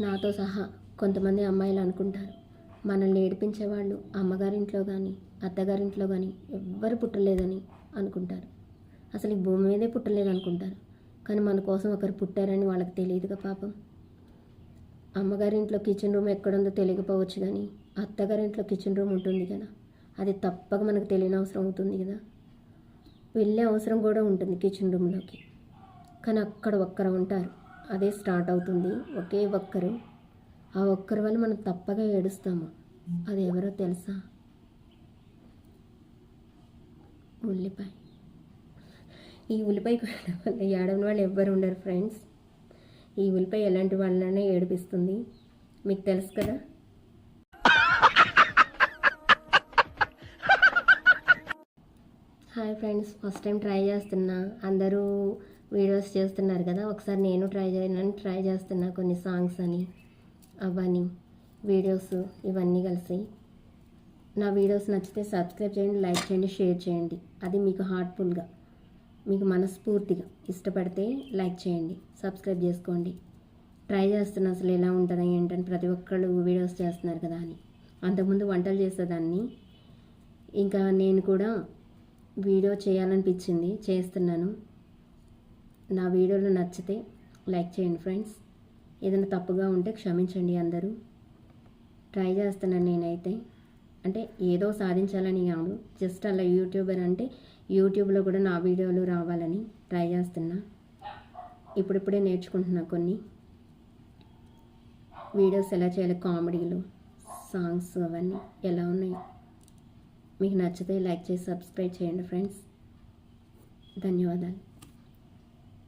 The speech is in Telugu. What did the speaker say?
నాతో సహా కొంతమంది అమ్మాయిలు అనుకుంటారు, మనల్ని ఏడిపించేవాళ్ళు అమ్మగారింట్లో కానీ అత్తగారింట్లో కానీ ఎవ్వరు పుట్టలేదని అనుకుంటారు. అసలు ఈ భూమి మీదే పుట్టలేదు అనుకుంటారు. కానీ మన కోసం ఒకరు పుట్టారని వాళ్ళకి తెలియదుగా పాపం. అమ్మగారింట్లో కిచెన్ రూమ్ ఎక్కడుందో తెలియకపోవచ్చు, కానీ అత్తగారింట్లో కిచెన్ రూమ్ ఉంటుంది కదా, అది తప్పక మనకు తెలియని అవసరం అవుతుంది కదా. వెళ్ళే అవసరం కూడా ఉంటుంది కిచెన్ రూమ్లోకి. కానీ అక్కడ ఒక్కరు ఉంటారు, అదే స్టార్ట్ అవుతుంది ఒకే ఒక్కరు. ఆ ఒక్కరి వల్ల మనం తప్పగా ఏడుస్తాము. అది ఎవరో తెలుసా? ఉల్లిపాయ. ఈ ఉల్లిపాయ కొనడం వల్ల ఏడవని వాళ్ళు ఎవ్వరు ఉండరు ఫ్రెండ్స్. ఈ ఉల్లిపాయ ఎలాంటి వాళ్ళనే ఏడిపిస్తుంది, మీకు తెలుసు కదా. Hi friends, first time try చేస్తున్నా. అందరూ వీడియోస్ చేస్తున్నారు కదా, ఒకసారి నేను ట్రై చేస్తున్నా. కొన్ని సాంగ్స్ అని అవన్నీ వీడియోస్ ఇవన్నీ కలిసి. నా వీడియోస్ నచ్చితే సబ్స్క్రైబ్ చేయండి, లైక్ చేయండి, షేర్ చేయండి. అది మీకు హార్ట్ఫుల్గా, మీకు మనస్ఫూర్తిగా ఇష్టపడితే లైక్ చేయండి, సబ్స్క్రైబ్ చేసుకోండి. ట్రై చేస్తున్నా అసలు ఎలా ఉంటుందా ఏంటని. ప్రతి ఒక్కళ్ళు వీడియోస్ చేస్తున్నారు కదా అని. అంతకుముందు వంటలు చేసేదాన్ని, ఇంకా నేను కూడా వీడియో చేయాలనిపించింది, చేస్తున్నాను. నా వీడియోలు నచ్చితే లైక్ చేయండి ఫ్రెండ్స్. ఏదైనా తప్పుగా ఉంటే క్షమించండి అందరూ. ట్రై చేస్తున్నాను నేనైతే. అంటే ఏదో సాధించాలని కాదు, జస్ట్ అలా యూట్యూబర్ అంటే యూట్యూబ్లో కూడా నా వీడియోలు రావాలని ట్రై చేస్తున్నా. ఇప్పుడిప్పుడే నేర్చుకుంటున్నా కొన్ని వీడియోస్ ఎలా చేయాలి, కామెడీలు, సాంగ్స్ అవన్నీ ఎలా ఉన్నాయి. మీకు నచ్చితే లైక్ చేసి సబ్స్క్రైబ్ చేయండి ఫ్రెండ్స్. ధన్యవాదాలు.